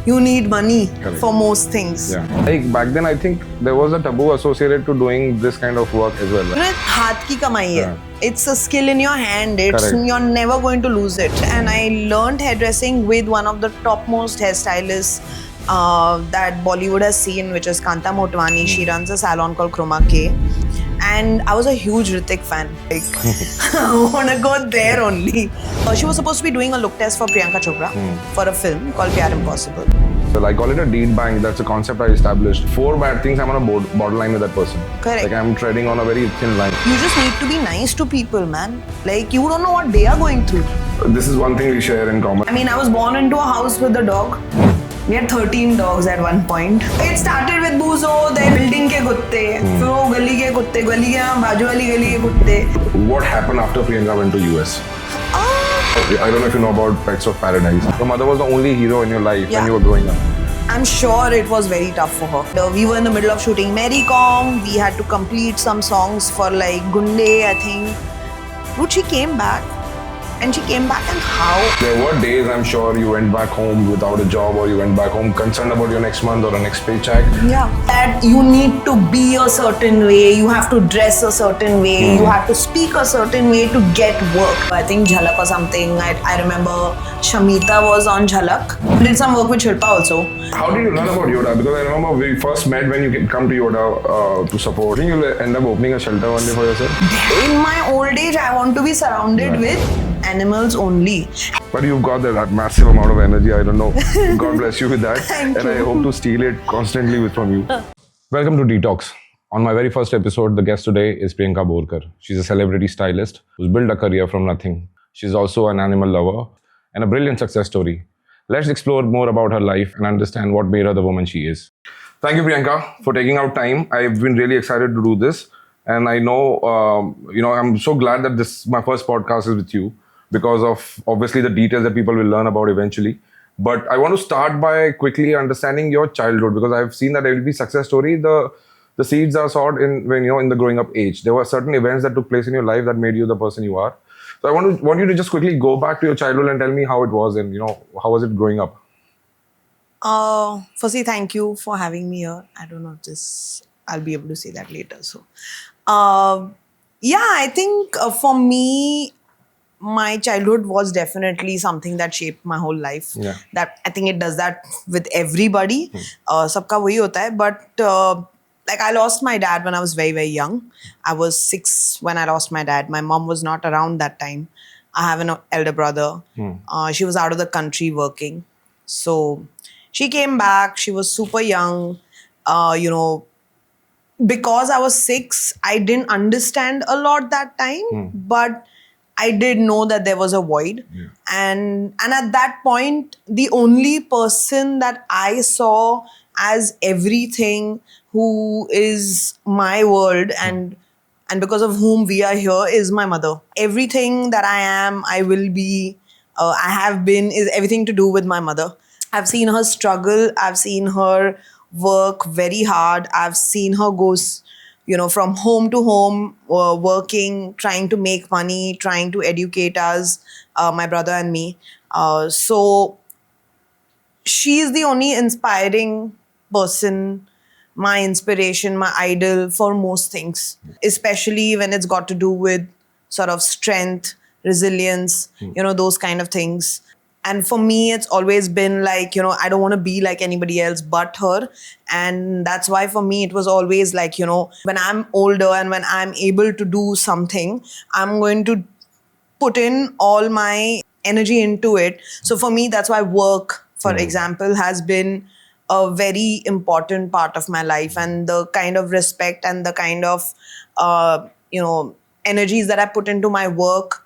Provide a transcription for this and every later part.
you need money for most things. Yeah. Like back then, I think there was a taboo associated to doing this kind of work as well. You know, हाथ की कमाई है. It's a skill in your hand. You're never going to lose it. And I learned hairdressing with one of the topmost hairstylists that Bollywood has seen, which is Kanta Motwani. She runs a salon called Chroma K. And I was a huge Hrithik fan. Like, I want to go there only. She was supposed to be doing a look test for Priyanka Chopra for a film called Pyar Impossible. So I call it a deed bank. That's a concept I established. 4 bad things, I'm on a borderline with that person. Correct. Like I'm treading on a very thin line. You just need to be nice to people, man. Like you don't know what they are going through. This is one thing we share in common. I mean, I was born into a house with a dog. We had 13 dogs at one point. It started with Buzo, then building ke kutte, फिर वो गली के कुत्ते, गली के बाजू वाली गली के कुत्ते. What happened after Priyanka went to US? I don't know if you know about Pets of Paradise. Your mother was the only hero in your life when you were growing up. I'm sure it was very tough for her. We were in the middle of shooting Mary Kom. We had to complete some songs for like Gunde, I think. Dude, she came back. And she came back and how? There were days, I'm sure, you went back home without a job or you went back home concerned about your next month or a next paycheck. Yeah. That you need to be a certain way, you have to dress a certain way, you have to speak a certain way to get work. I think Jhalak or something, I remember Shamita was on Jhalak. I did some work with Shilpa also. How did you learn about Yoda? Because I remember we first met when you come to Yoda to support. I think you'll end up opening a shelter one day for yourself. In my old age, I want to be surrounded with animals only. But you've got that massive amount of energy, I don't know. God bless you with that. Thank and you. I hope to steal it constantly from you. Welcome to Detox. On my very first episode, the guest today is Priyanka Borkar. She's a celebrity stylist who's built a career from nothing. She's also an animal lover and a brilliant success story. Let's explore more about her life and understand what made her the woman she is. Thank you, Priyanka, for taking out time. I've been really excited to do this. And I know, I'm so glad that my first podcast is with you, because of obviously the details that people will learn about eventually. But I want to start by quickly understanding your childhood, because I've seen that every success story, the seeds are sowed in the growing up age. There were certain events that took place in your life that made you the person you are. So I want you to just quickly go back to your childhood and tell me how it was and how was it growing up. Firstly, thank you for having me here. I don't know if I'll be able to say that later. So, I think for me, my childhood was definitely something that shaped my whole life. Yeah. That I think it does that with everybody. Sabka wahi hota hai. But I lost my dad when I was very, very young. I was 6 when I lost my dad. My mom was not around that time. I have an elder brother. She was out of the country working. So she came back. She was super young. Because I was 6, I didn't understand a lot that time. But I did know that there was a void. Yeah. And at that point, the only person that I saw as everything, who is my world and because of whom we are here, is my mother. Everything that I am, I will be, I have been, is everything to do with my mother. I've seen her struggle. I've seen her work very hard. I've seen her go from home to home, working, trying to make money, trying to educate us, my brother and me. So she's the only inspiring person, my inspiration, my idol for most things, especially when it's got to do with sort of strength, resilience, those kind of things. And for me, it's always been like, I don't want to be like anybody else but her. And that's why for me, it was always like, when I'm older and when I'm able to do something, I'm going to put in all my energy into it. So for me, that's why work, for example, has been a very important part of my life. And the kind of respect and the kind of, energies that I put into my work,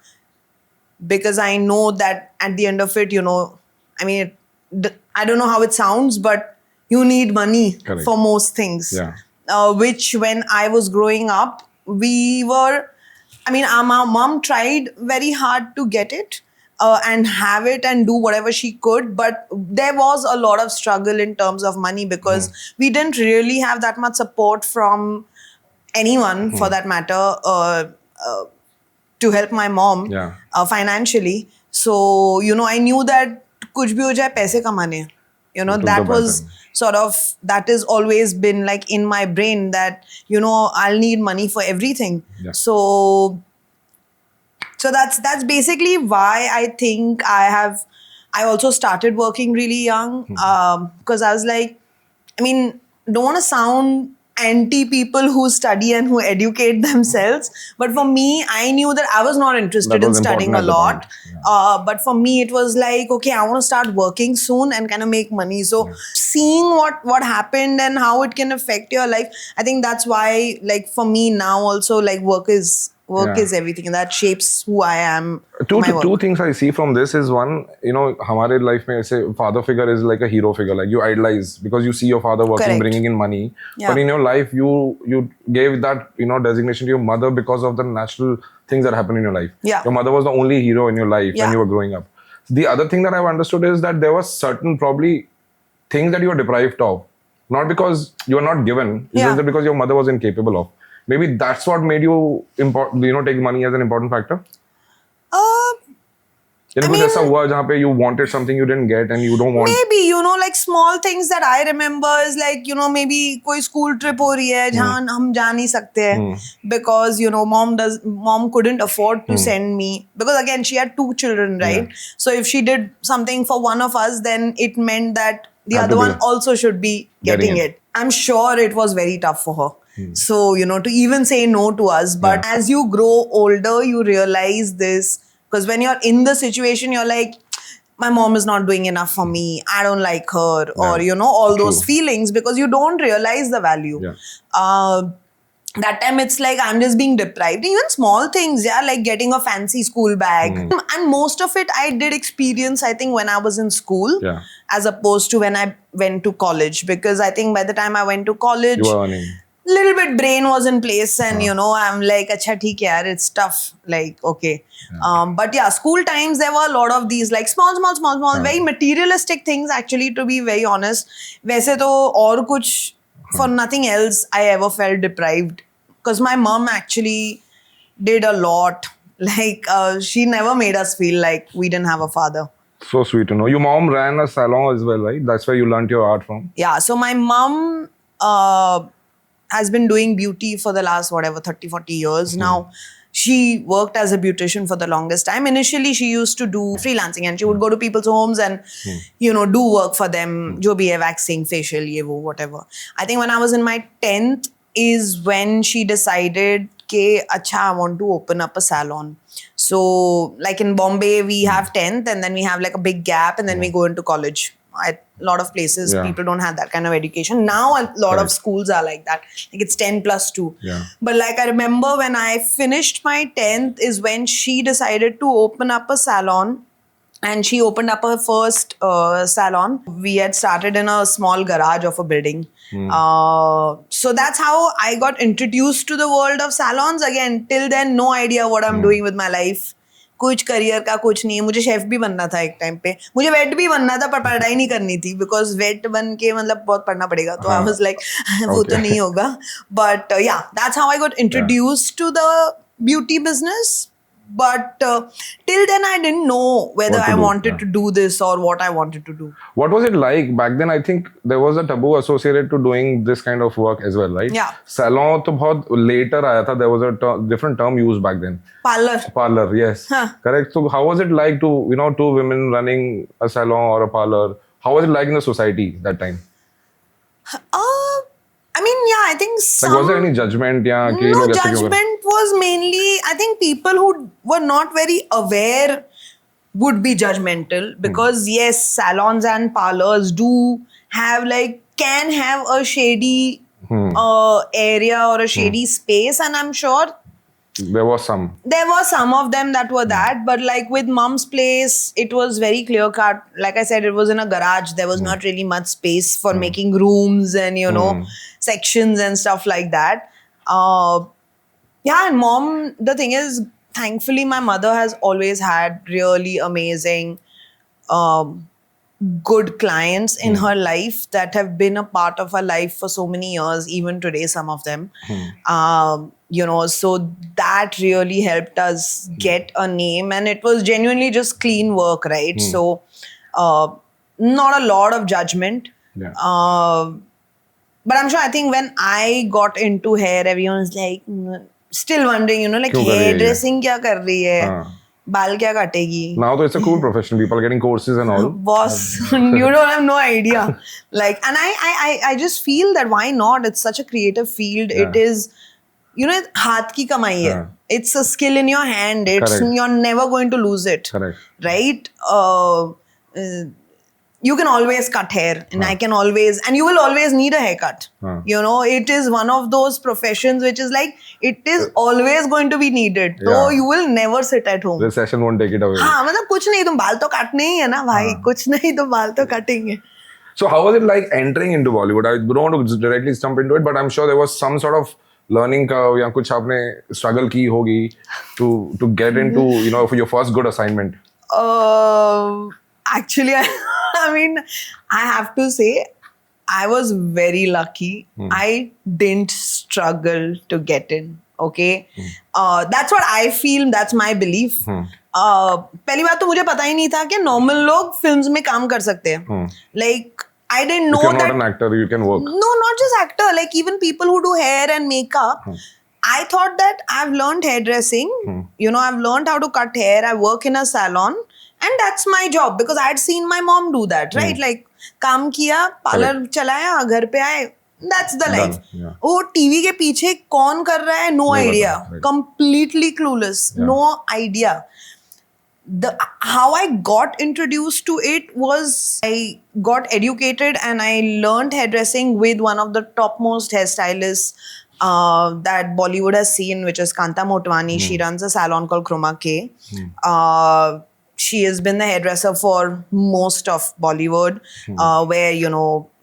because I know that at the end of it, I don't know how it sounds, but you need money for most things. Yeah. Which when I was growing up, our mom tried very hard to get it and have it and do whatever she could. But there was a lot of struggle in terms of money, because we didn't really have that much support from anyone for that matter. To help my mom financially. So, I knew that kuch bhi ho jaye, paise kamane. You know, You took the that was baton. sort of, that has always been like in my brain that, you know, I'll need money for everything. Yeah. So that's basically why I think I also started working really young, because I was like, I mean, don't want to sound anti people who study and who educate themselves, but for me, I knew that I was not interested That in was studying a important at the lot. point. Yeah. But for me, it was like, okay, I want to start working soon and kind of make money. So seeing what happened and how it can affect your life, I think that's why, like for me now also, like work is Yeah. everything, and that shapes who I am. Two my work. two things I see from this is one, you know, हमारे life में ऐसे father figure is like a hero figure, like you idolize because you see your father working, Correct. bringing in money. Yeah. But in your life, you gave that, you know, designation to your mother because of the natural things that happen in your life. Yeah. Your mother was the only hero in your life Yeah. when you were growing up. The other thing that I've understood is that there was certain probably things that you were deprived of, not because you were not given, it's Yeah. just that because your mother was incapable of. Maybe that's what made you take money as an important factor. यानी कुछ ऐसा हुआ जहाँ पे you wanted something you didn't get and you don't want. Maybe, you know, like small things that I remember is like, you know, maybe कोई school trip हो रही है जहाँ हम जा नहीं सकते हैं because, you know, mom couldn't afford to send me because again she had 2 children, right? So if she did something for one of us, then it meant that the Had to other be one also should be getting getting it. it. I'm sure it was very tough for her. So, you know, to even say no to us. But as you grow older, you realize this. Because when you're in the situation, you're like, my mom is not doing enough for me. I don't like her. Or, Yeah. you know, all those True. feelings because you don't realize the value. Yeah. That time it's like I'm just being deprived. Even small things, yeah, like getting a fancy school bag. And most of it I did experience, I think, when I was in school. Yeah. As opposed to when I went to college. Because I think by the time I went to college, You were earning. little bit brain was in place and you know I'm like acha theek hai yaar, it's tough, like okay. But yeah, school times there were a lot of these like small very materialistic things actually, to be very honest. वैसे तो और कुछ for nothing else I ever felt deprived because my mom actually did a lot, like she never made us feel like we didn't have a father. So sweet to know. Your mom ran a salon as well, right? That's where you learned your art from. Yeah, so my mom has been doing beauty for the last whatever 30-40 years now. She worked as a beautician for the longest time. Initially she used to do freelancing and she would go to people's homes and you know do work for them, jo bhi hai, waxing, facial, ye wo, whatever. I think when I was in my 10th is when she decided ke acha I want to open up a salon. So like in Bombay we have 10th and then we have like a big gap and then we go into college. At a lot of places, people don't have that kind of education. Now a lot of schools are like that. Like it's 10 plus 2. Yeah. But like I remember when I finished my 10th is when she decided to open up a salon. And she opened up her first salon. We had started in a small garage of a building. So that's how I got introduced to the world of salons. Again, till then, no idea what I'm doing with my life. कुछ career का कुछ नहीं है. मुझे chef भी बनना था एक टाइम पे, मुझे वेट भी बनना था पर पढ़ाई नहीं करनी थी बिकॉज वेट बन के मतलब बहुत पढ़ना पड़ेगा तो आई वाज लाइक वो तो नहीं होगा. But yeah that's how I got introduced to the beauty business. But till then, I didn't know whether I wanted to do this or what I wanted to do. What was it like back then? I think there was a taboo associated to doing this kind of work as well, right? Yeah. Salon तो बहुत later आया था. There was a different term used back then. Parlor. Parlor, yes. Correct. So how was it like to, you know, 2 women running a salon or a parlor? How was it like in the society that time? I mean, yeah, I think some... Like, was there any judgment? Yeah, कि No, लोग ऐसे क्यों कर- judgment was mainly, I think people who were not very aware would be judgmental because yes, salons and parlors do have like, can have a shady area or a shady space, and I'm sure There was some. there were some of them that were that, but like with mom's place, it was very clear cut. Like I said, it was in a garage. There was not really much space for making rooms and, you know, sections and stuff like that. Yeah, and mom, the thing is, thankfully, my mother has always had really amazing, good clients in her life that have been a part of her life for so many years, even today, some of them. You know, so that really helped us get a name, and it was genuinely just clean work, right? So not a lot of judgment. Yeah. But I'm sure, I think when I got into hair, everyone was like, still wondering, like क्यों कर रही है ये? hairdressing क्या कर रही है? हाँ. बाल क्या काटेगी? Now though it's a cool profession. People are getting courses and all. Boss, you don't have no idea. Like, and I just feel that why not? It's such a creative field. Yeah. It is, हाथ की कमाई है. Yeah. It's a skill in your hand. Correct. You're never going to lose it. Correct. Right? You can always cut hair, and I can always, and you will always need a haircut. It is one of those professions which is like, it is always going to be needed. So Yeah. you will never sit at home. Recession won't take it away. हाँ, मतलब कुछ नहीं, तुम बाल तो काटने ही है ना भाई, कुछ नहीं तो बाल तो काटेंगे. So how was it like entering into Bollywood? I don't want to directly jump into it, but I'm sure there was some sort of learning curve या कुछ आपने struggle की होगी to get into for your first good assignment. Actually, I mean, I have to say, I was very lucky. I didn't struggle to get in. Okay, that's what I feel. That's my belief. पहली बात तो मुझे पता ही नहीं था कि normal लोग films में काम कर सकते हैं. Like, I didn't know If you're that. not an actor, you can work. No, not just actor. Like, even people who do hair and makeup. I thought that I've learned hairdressing. I've learned how to cut hair. I work in a salon. And that's my job because I had seen my mom do that, right? Like, काम किया, parlour चलाया, घर पे आए. That's the life. Yeah. वो TV के पीछे कौन कर रहा है? No idea. Right. Completely clueless. Yeah. No idea. How I got introduced to it was I got educated and I learned hairdressing with one of the topmost hairstylists that Bollywood has seen, which is Kanta Motwani. She runs a salon called Chroma K. She has been the hairdresser for most of Bollywood, where,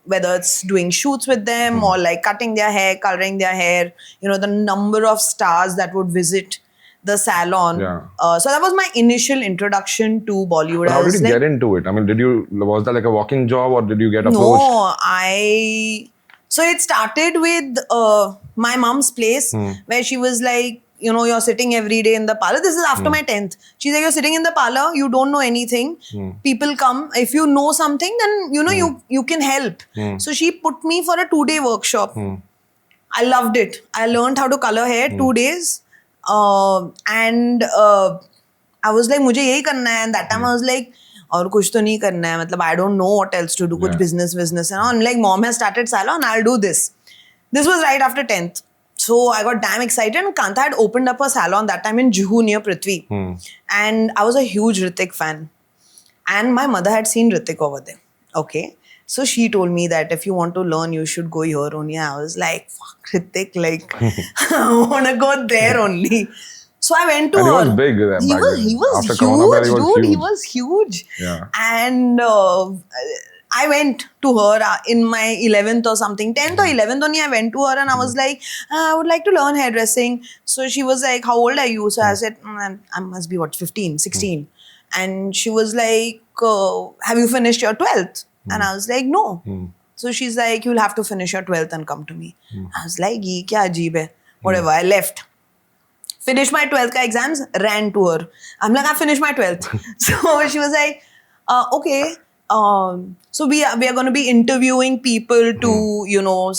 whether it's doing shoots with them or like cutting their hair, coloring their hair, the number of stars that would visit the salon. Yeah. So that was my initial introduction to Bollywood. But how did you get into it? I mean, was that like a walk-in job or did you get approached? No, so it started with my mom's place where she was like, you're sitting every day in the parlor. This is after my 10th. She's like, you're sitting in the parlor, you don't know anything. People come. If you know something, then, you can help. So she put me for a 2-day workshop. I loved it. I learned how to color hair 2 days. And I was like, मुझे यही करना है. And that time I was like, और कुछ तो नहीं करना है. मतलब, I don't know what else to do. कुछ business. And I'm like, mom has started salon, I'll do this. This was right after 10th. So I got damn excited, and Kanta had opened up a salon that time in Juhu near Prithvi. And I was a huge Hrithik fan. And my mother had seen Hrithik over there. Okay. So she told me that if you want to learn, you should go here only. I was like, fuck Hrithik, like, I want to go there only. So I went to and her. He was big. He was After huge, Corona, dude. He was huge. Yeah. And I went to her in my 11th or something, 10th or 11th only. I went to her and I was like, I would like to learn hairdressing. So she was like, how old are you? So I said, I must be 15, 16. And she was like, have you finished your 12th? And I was like, no. So she's like, you'll have to finish your 12th and come to me. I was like, ye kya ajeeb hai? Whatever. I left. Finished my 12th exams, ran to her. I'm like, I finished my 12th. So she was like, okay. So we are going to be interviewing people to,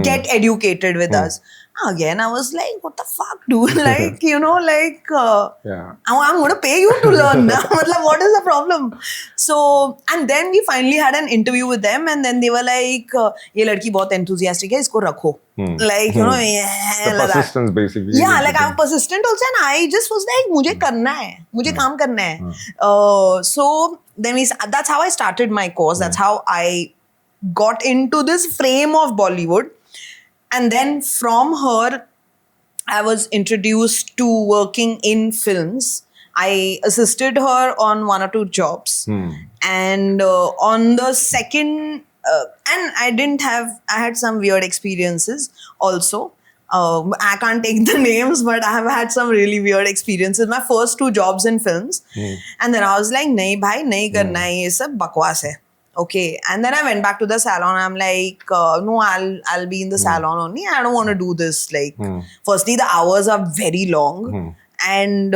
get educated with us. Again, I was like, what the fuck, dude? Like, Yeah. I'm going to pay you to learn now. What is the problem? So, and then we finally had an interview with them, and then they were like, ye ladki bahut enthusiastic hai, isko rakho. Like, yeah. The persistence, basically. Yeah, like I'm persistent also, and I just was like, mujhe karna hai. Mujhe kaam karna hai. So, then that's how I started my course. That's how I got into this frame of Bollywood. And then from her, I was introduced to working in films. I assisted her on 1 or 2 jobs. And on the second, and I had some weird experiences also. I can't take the names, but I have had some really weird experiences. My first 2 jobs in films. And then I was like, nahi bhai, nahi karna hai, ye sab bakwas hai. Okay. And then I went back to the salon. I'm like, no, I'll be in the salon only. I don't want to do this. Like, firstly, the hours are very long. And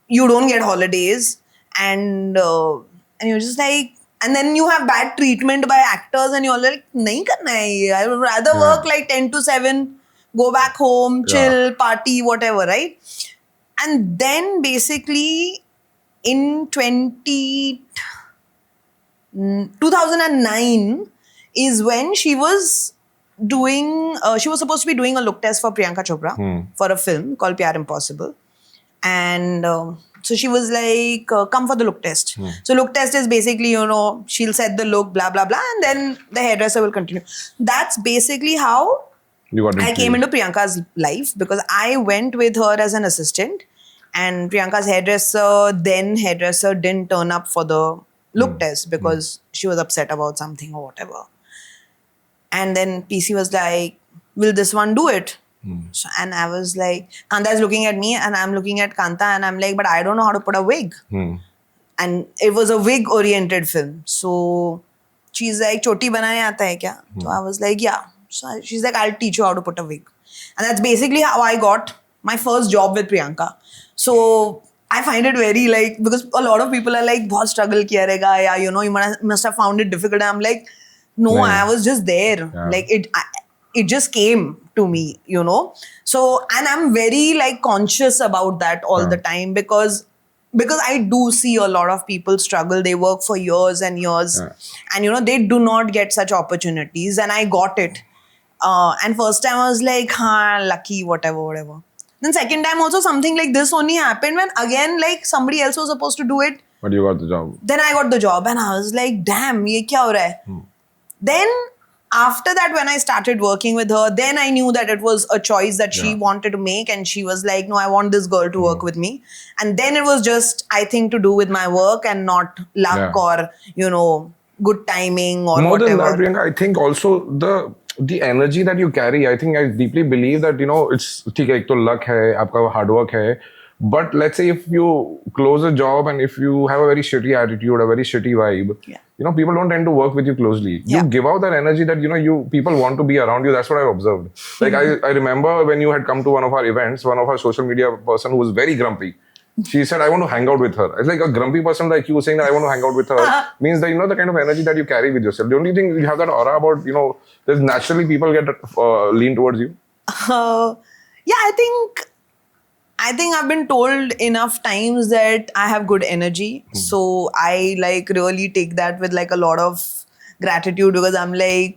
you don't get holidays. And you're just like, And then you have bad treatment by actors and you're like, nahi karna hai ye. I would rather work like 10 to 7, go back home, chill, party, whatever, right? And then basically in 2009 is when she was she was supposed to be doing a look test for Priyanka Chopra for a film called Pyar Impossible. And so she was like, come for the look test. So look test is basically, she'll set the look, blah, blah, blah, and then the hairdresser will continue. That's basically how I came into Priyanka's life, because I went with her as an assistant, and Priyanka's hairdresser didn't turn up for the look test because she was upset about something or whatever. And then PC was like, will this one do it? So, and I was like, Kanta is looking at me and I'm looking at Kanta and I'm like, but I don't know how to put a wig. And it was a wig oriented film. So she's like, choti banane aata hai kya? So I was like, yeah. So she's like, I'll teach you how to put a wig. And that's basically how I got my first job with Priyanka. So I find it very because a lot of people are like, bahut struggle kiya rahega, yeah, you must have found it difficult. And I'm like, no, I was just there. Yeah. It just came to me, So, and I'm very conscious about that all the time because I do see a lot of people struggle. They work for years and years and, they do not get such opportunities. And I got it. And first time I was like, lucky, whatever. Then second time also something like this only happened when again, somebody else was supposed to do it. But you got the job. Then I got the job and I was like, damn, ye kya ho raha hai? Then after that, when I started working with her, then I knew that it was a choice that she wanted to make. And she was like, no, I want this girl to work with me. And then it was just, I think, to do with my work and not luck or, good timing or more whatever. More than that, Priyanka, I think also the energy that you carry, I think I deeply believe that, it's theek hai, ek to luck hai, aapka hard work hai. But let's say if you close a job and if you have a very shitty attitude, a very shitty vibe, people don't tend to work with you closely. You give out that energy that, people want to be around you. That's what I've observed. I remember when you had come to one of our events, one of our social media person who was very grumpy. She said, I want to hang out with her. It's like a grumpy person like you saying that I want to hang out with her means that, the kind of energy that you carry with yourself. The only thing you have that aura about, there's naturally people get lean towards you. I think I've been told enough times that I have good energy. So I really take that with a lot of gratitude because I'm and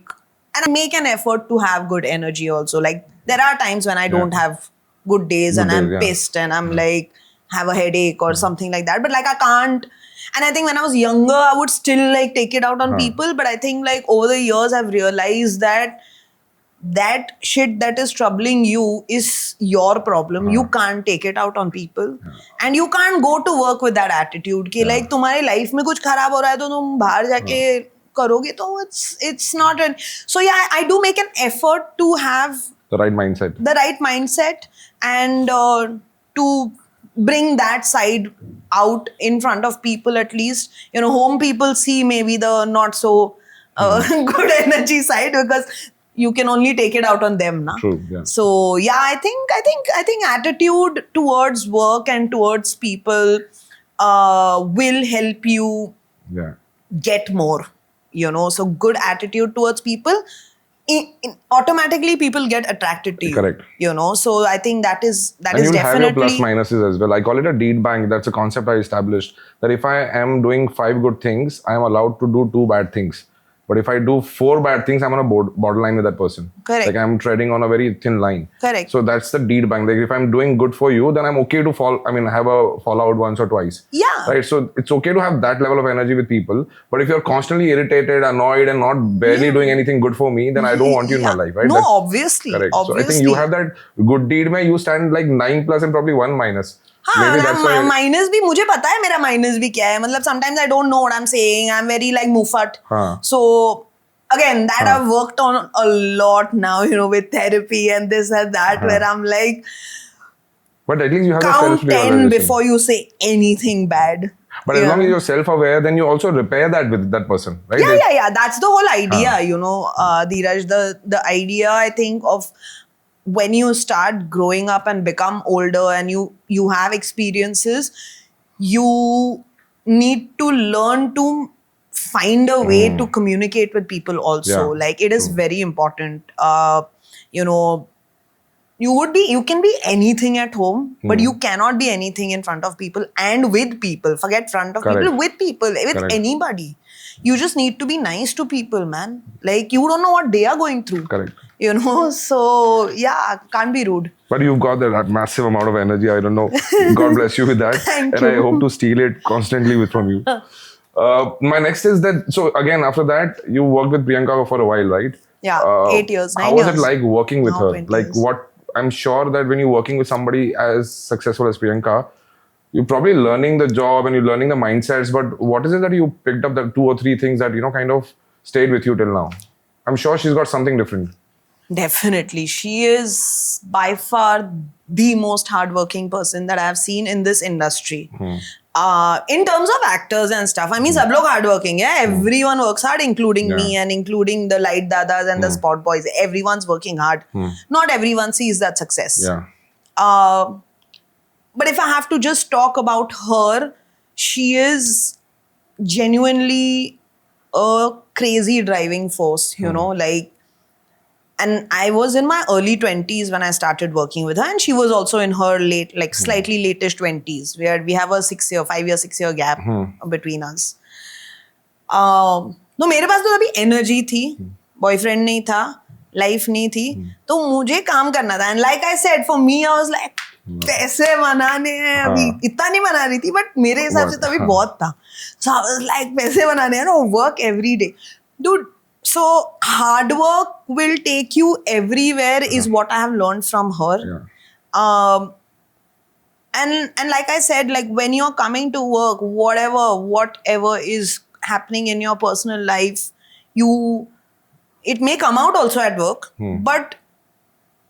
I make an effort to have good energy also. There are times when I don't have good days and I'm pissed and I'm have a headache or something like that. But I can't. And I think when I was younger, I would still take it out on people. But I think over the years, I've realized that shit that is troubling you is your problem. You can't take it out on people. And you can't go to work with that attitude कि तुम्हारी life में कुछ खराब हो रहा है तो तुम बाहर जाके करोगे तो it's not so I do make an effort to have the right mindset and to bring that side out in front of people at least. Home people see maybe the not so good energy side because you can only take it out on them, na? True, yeah. So I think attitude towards work and towards people will help you get more. So good attitude towards people, automatically people get attracted to you. Correct. So I think that is and you'll definitely have your plus minuses as well. I call it a deed bank. That's a concept I established that if I am doing 5 good things, I am allowed to do 2 bad things. But if I do 4 bad things, I'm on a borderline with that person. Correct. I'm treading on a very thin line. Correct. So that's the deed bank. If I'm doing good for you, then I'm okay to have a fallout once or twice. Yeah. Right. So it's okay to have that level of energy with people. But if you're constantly irritated, annoyed, and not barely doing anything good for me, then I don't want you in my life. Right. No, obviously. Correct. Obviously. So I think you have that good deed mein you stand 9 plus and probably 1 minus. हाँ, minus भी मुझे पता है मेरा minus भी क्या है. मतलब sometimes I don't know what I'm saying. I'm very muffat. So again, that I've worked on a lot now, with therapy and this and that, where I'm like, but at least you have count 10 before you say anything bad. But as long as you're self-aware, then you also repair that with that person, right? Yeah. That's the whole idea, Dheeraj. The idea, I think, of when you start growing up and become older and you have experiences, you need to learn to find a way to communicate with people also. Yeah, Like, it is very important. You know, you can be anything at home, but you cannot be anything in front of people and with people. Forget front of Correct. people, with people, with Correct. anybody. You just need to be nice to people, man. Like, you don't know what they are going through. Correct. You know, so yeah, can't be rude. But you've got that massive amount of energy. I don't know. God bless you with that. Thank and I you. hope to steal it constantly from you. My next is that, so again, after that, you worked with Priyanka for a while, right? Yeah, 8 years, 9 How was it years. like working with Now her? 20 Like, years. what, I'm sure that when you're working with somebody as successful as Priyanka, you're probably learning the job and you're learning the mindsets, but what is it that you picked up, the 2 or 3 things that, kind of stayed with you till now? I'm sure she's got something different. Definitely. She is by far the most hardworking person that I've seen in this industry. In terms of actors and stuff, I mean, sab log hardworking, yeah. Everyone works hard, including me and including the light dadas and the spot boys. Everyone's working hard. Not everyone sees that success. Yeah. But if I have to just talk about her, she is genuinely a crazy driving force, you know, like. And I was in my early 20s when I started working with her, and she was also in her late, like slightly latish 20s, where we have a 6 year gap between us. तो मेरे पास तो अभी energy थी, boyfriend नहीं था, life नहीं थी, तो मुझे काम करना था. And like I said, for me I was like पैसे बनाने हैं. अभी इतना नहीं बना रही थी, बट मेरे हिसाब से तो अभी बहुत था. सो आई वाज लाइक पैसे बनाने हैं, no work every day, dude. So hard work will take you everywhere is what I have learned from her. Yeah. And like I said, like when you're coming to work, whatever is happening in your personal life, it may come out also at work, but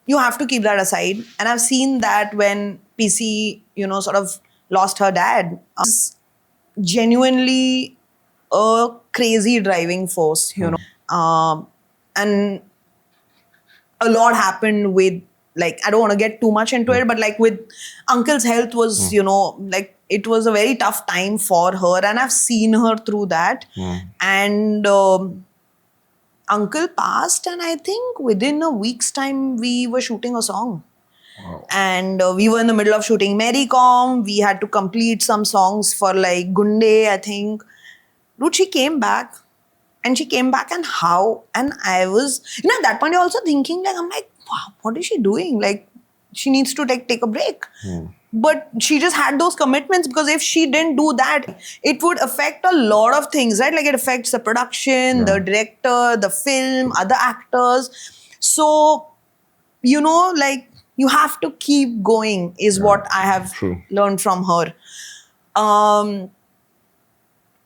you have to keep that aside. And I've seen that when PC, sort of lost her dad. Genuinely a crazy driving force, you know. And a lot happened with, like, I don't want to get too much into it, but like with uncle's health was, like it was a very tough time for her, and I've seen her through that. And uncle passed, and I think within a week's time we were shooting a song. Wow. And we were in the middle of shooting Mary Com. We had to complete some songs for like Gunde, I think. Dude, she came back. And she came back, and how? And I was, at that point, I was also thinking, like, I'm like, wow, what is she doing? Like, she needs to take a break. But she just had those commitments, because if she didn't do that, it would affect a lot of things, right? Like, it affects the production, the director, the film, other actors. So, like, you have to keep going is what I have learned from her.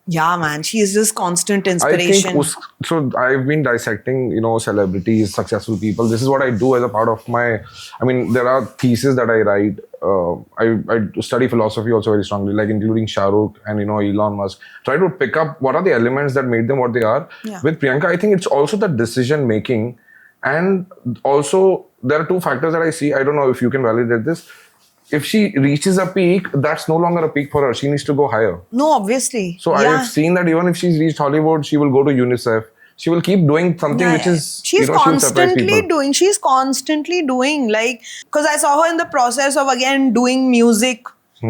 Yeah, man, she is just constant inspiration. I think, so I've been dissecting, celebrities, successful people. This is what I do as a part of my, there are theses that I write. I study philosophy also very strongly, like including Shah Rukh and, Elon Musk. Try to pick up what are the elements that made them what they are. Yeah. With Priyanka, I think it's also the decision making. And also, there are 2 factors that I see. I don't know if you can validate this. If she reaches a peak, that's no longer a peak for her. She needs to go higher. No, obviously. So I have seen that even if she's reached Hollywood, she will go to UNICEF. She will keep doing something which is, she's she'll surprise constantly people. doing, like, because I saw her in the process of, again, doing music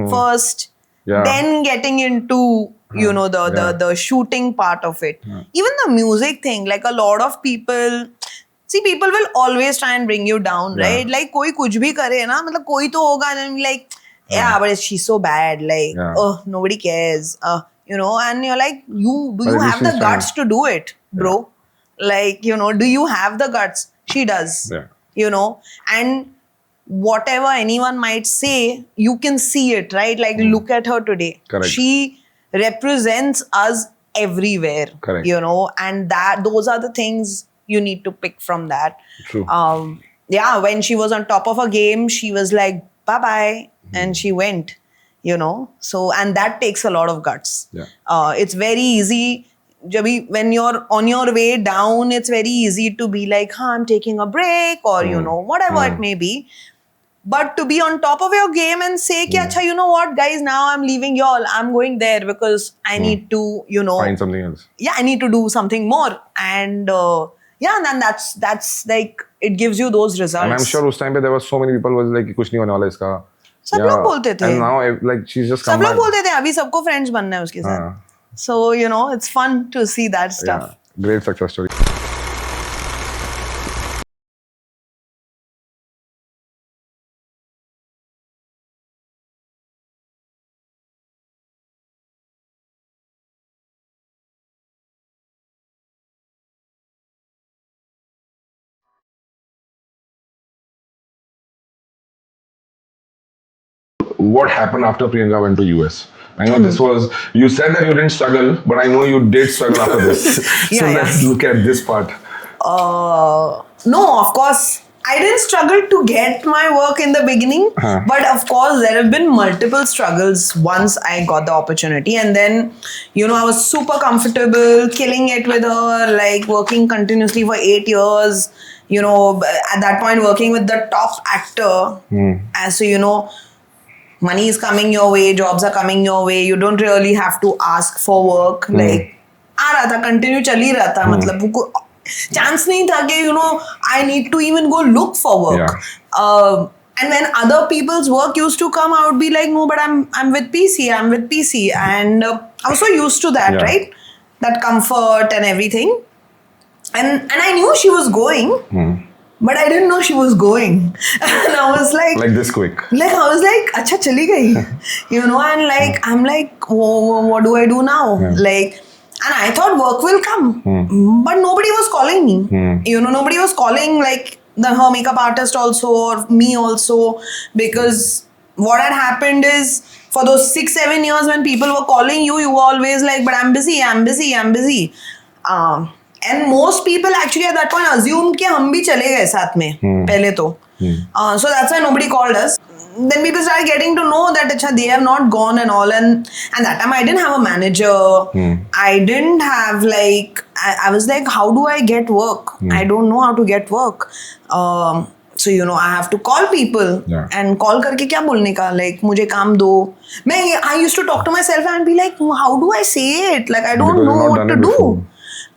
first, then getting into, the shooting part of it. Even the music thing, like, a lot of people... See, people will always try and bring you down, right? Like, koi kuch bhi kare na, matlab koi to hoga, and like, yeah, but she's so bad, like, oh, nobody cares, and you're like, do you have the guts to do it, bro? Like, do you have the guts? She does, and whatever anyone might say, you can see it, right? Like, look at her today. Correct. She represents us everywhere, Correct. And those are the things you need to pick from that. True. When she was on top of her game, she was like, bye-bye, and she went, So, and that takes a lot of guts. Yeah. It's very easy, when you're on your way down, it's very easy to be like, I'm taking a break, or, whatever it may be. But to be on top of your game and say, ki, Acha, you know what, guys, now I'm leaving y'all. I'm going there because I need to, Find something else. yeah, I need to do something more. And yeah, and then that's like, it gives you those results. And I'm sure उस time पे there were so many people who was like कि कुछ नहीं होने वाला इसका. सब लोग बोलते थे. And now like she's just come सब लोग back. बोलते थे अभी सबको फ्रेंड्स बनना है उसके साथ. So you know, it's fun to see that stuff. Yeah, great success story. What happened after Priyanka went to US? I know this was, you said that you didn't struggle, but I know you did struggle after this. So let's look at this part. No, of course, I didn't struggle to get my work in the beginning, but of course, there have been multiple struggles once I got the opportunity. And then, you know, I was super comfortable, killing it with her, like working continuously for 8 years. You know, at that point, working with the top actor. And so, you know, money is coming your way, jobs are coming your way. You don't really have to ask for work. Like, आ रहा था, continue चल ही रहा था. मतलब chance नहीं था कि, you know, I need to even go look for work. And when other people's work used to come, I would be like, no, but I'm with PC, and I was so used to that, right? That comfort and everything. And I knew she was going. But I didn't know she was going. And I was like this quick. Like, I was like, acha, chali gayi. You know, and like, I'm like, what do I do now? Like, and I thought work will come. But nobody was calling me. You know, nobody was calling like her makeup artist also or me also. Because what had happened is, for those 6-7 years when people were calling you, you were always like, but I'm busy. And most people actually at that point assumed कि हम भी चले गए साथ में पहले तो. So that's why nobody called us. Then people started getting to know that achha, they have not gone and all. And that time I didn't have a manager. I didn't have like, I was like, how do I get work? I don't know how to get work. So, you know, I have to call people. And call करके क्या बोलने का? Like, मुझे काम दो. I used to talk to myself and be like, how do I say it? Like, I don't know what to do.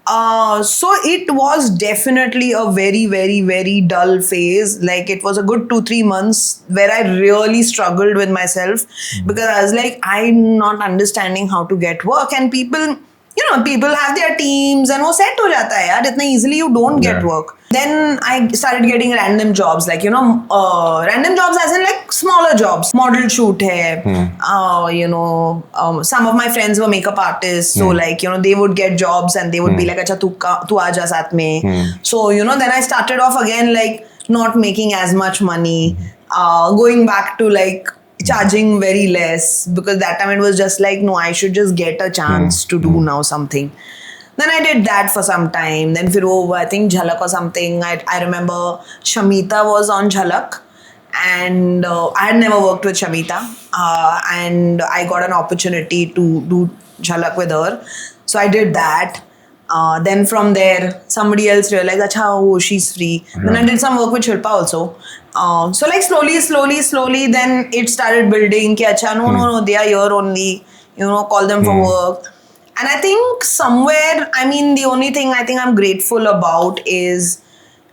So it was definitely a very, very, very dull phase. Like, it was a good 2-3 months where I really struggled with myself because I was like, I'm not understanding how to get work. And people, you know, people have their teams and वो set हो जाता है यार. इतना easily you don't get work. Then I started getting random jobs, like, you know, random jobs as in like smaller jobs. Model shoot hai. You know, some of my friends were makeup artists. So like, you know, they would get jobs and they would be like, acha, tu aaja saath mein. So, you know, then I started off again like not making as much money. Going back to like charging very less because that time it was just like, no, I should just get a chance to do now something. Then I did that for some time. Then I think Jhalak or something. I remember Shamita was on Jhalak. And I had never worked with Shamita. And I got an opportunity to do Jhalak with her. So I did that. Then from there, somebody else realized, acha, oh, she's free. Then I did some work with Shilpa also. So like slowly, then it started building. Ki, acha, no, they are here only. You know, call them for work. And I think somewhere, I mean, the only thing I think I'm grateful about is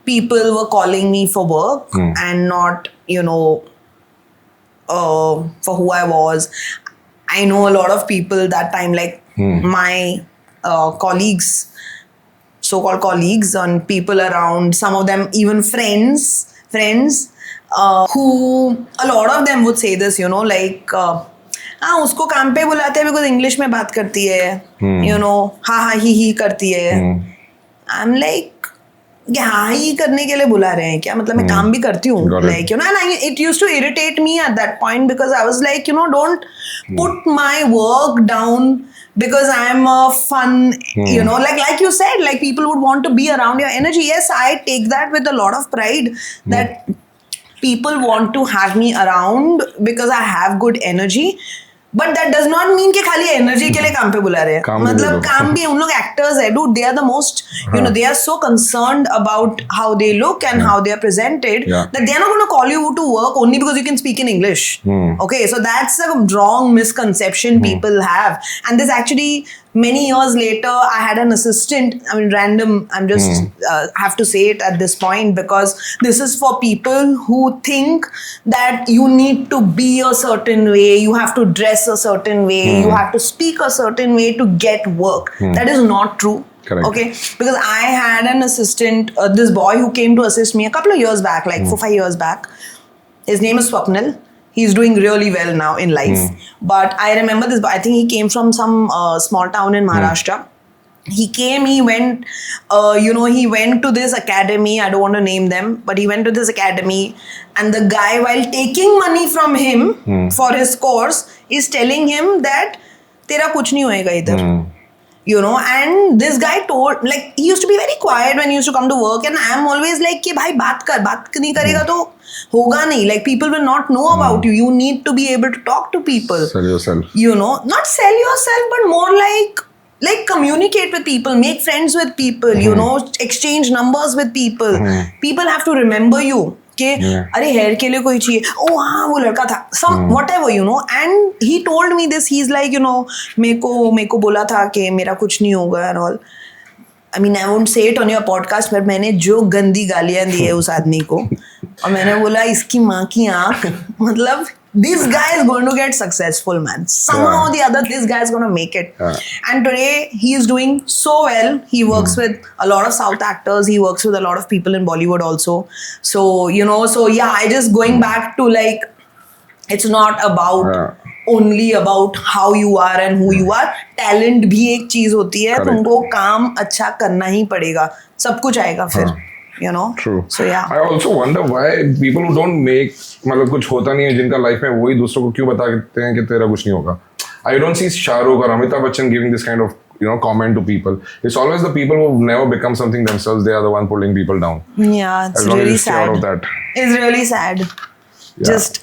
people were calling me for work and not, you know, for who I was. I know a lot of people that time, like my colleagues, so-called colleagues and people around, some of them even friends, who, a lot of them would say this, you know, like, हाँ उसको काम पे बुलाते हैं because English में बात करती है यू नो हाँ ही करती है आई एम लाइक हाँ ही करने के लिए बुला रहे हैं क्या मतलब मैं काम भी करती हूँ like you know and it used to irritate me at that point because I was like you know don't put my work down because I'm a fun, you know, like you said, like people would want to be around your energy. Yes, I take that with a lot of pride that people want to have me around because I have good energy. But that does not mean कि खाली energy के लिए काम पे बुला रहे हैं. काम भी दे मतलब दो. काम भी उन लोग एक्टर्स है dude. They are the most, you know, they are so concerned about how they look and how they are presented that they are not going to call you to work only because you can speak in English. Okay, so that's a wrong misconception people have. And this actually, many years later, I had an assistant. I mean, random. I'm just have to say it at this point because this is for people who think that you need to be a certain way, you have to dress a certain way, you have to speak a certain way to get work. That is not true. Correct. Okay, because I had an assistant, this boy who came to assist me a couple of years back, like 4-5 years back. His name is Swapnil. He's doing really well now in life. But I remember this, I think he came from some small town in Maharashtra. He came, he went, he went to this academy. I don't want to name them, but he went to this academy. And the guy, while taking money from him for his course, is telling him that, Tera kuch nahi hoega idhar. You know, and this guy told, like, he used to be very quiet when he used to come to work, and I'm always like, कि भाई बात नहीं करेगा तो होगा नहीं. Like, people will not know about you. You need to be able to talk to people. Sell yourself. You know, not sell yourself, but more like communicate with people, make friends with people, you know, exchange numbers with people. People have to remember you. कि अरे hair के लिए कोई चाहिए, ओ हाँ वो लड़का था, some whatever, you know. And he told me this, he's like, you know, मेरे को बोला था कि मेरा कुछ नहीं होगा and all. I mean, I won't say it on your podcast, पर मैंने जो गंदी गालियां दी है उस आदमी को, और मैंने बोला इसकी माँ की आँख, मतलब this guy is going to get successful, man. Somehow or the other, this guy is going to make it. And today, he is doing so well. He works with a lot of South actors. He works with a lot of people in Bollywood also. So, you know, so yeah, I just going back to like, it's not about only about how you are and who you are. Talent भी एक चीज होती है. तुमको काम अच्छा करना ही पड़ेगा. सब कुछ आएगा फिर. You know. True. So yeah. I also wonder why people who don't make, मतलब कुछ होता नहीं है जिनका लाइफ में, वही दूसरों को क्यों बताते हैं कि तेरा कुछ नहीं होगा. I don't see Shahrukh or Amitabh Bachchan giving this kind of, you know, comment to people. It's always the people who never become something themselves. They are the one pulling people down. Yeah, it's as long really as you stay sad. out of that. It's really sad. Yeah. Just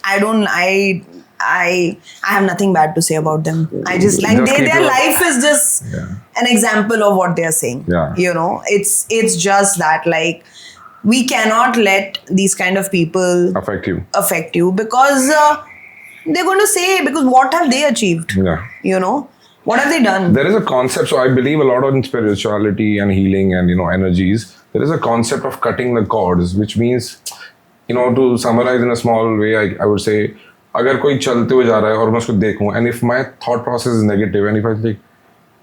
I have nothing bad to say about them. I just like Just keep their your- life is just an example of what they are saying. Yeah. You know, it's just that, like, we cannot let these kind of people Affect you. because they're going to say, because what have they achieved? Yeah. You know, what have they done? There is a concept, so I believe a lot in spirituality and healing and, you know, energies. There is a concept of cutting the cords, which means, you know, to summarize in a small way, I would say, अगर कोई चलते हुए जा रहा है और मैं उसको देखूं, and if my thought process is negative, and if I think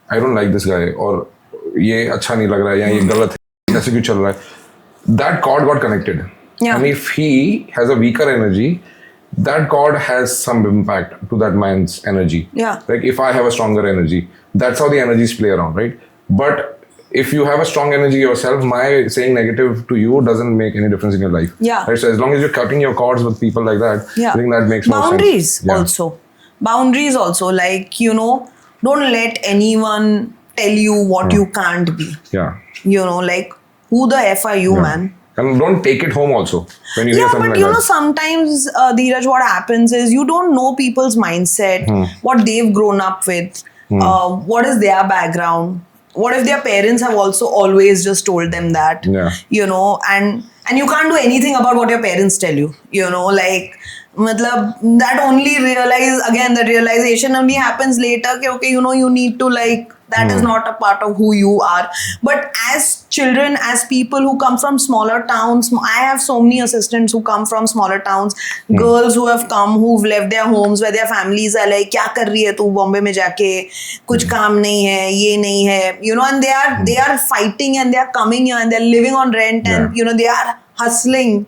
I don't like this guy, और ये अच्छा नहीं लग रहा है या ये गलत है, ऐसे क्यों चल रहा है, that cord got connected. Yeah. And if he has a weaker energy, that cord has some impact to that man's energy. Yeah. Like if I have a stronger energy, that's how the energies play around, right? But if you have a strong energy yourself, my saying negative to you doesn't make any difference in your life. Yeah. Right? So as long as you're cutting your cords with people like that, Yeah. I think that makes more Boundaries sense. Yeah. also. Boundaries also. Like, you know, don't let anyone tell you what you can't be. Yeah. You know, like, who the F are you, man? And don't take it home also when you hear Yeah, something but like you know, that. sometimes, Dheeraj, what happens is you don't know people's mindset, what they've grown up with, what is their background. What if their parents have also always just told them that? Yeah. You know, and you can't do anything about what your parents tell you. You know, like, matlab, that only the realization only happens later. कि, okay, you know, you need to, like, that is not a part of who you are. But as children, as people who come from smaller towns, I have so many assistants who come from smaller towns, girls who have come, who've left their homes where their families are like, क्या कर रही है तू बॉम्बे में जाके, कुछ काम नहीं है, ये नहीं है, you know, and they are fighting and they are coming here and they're living on rent and, you know, they are hustling.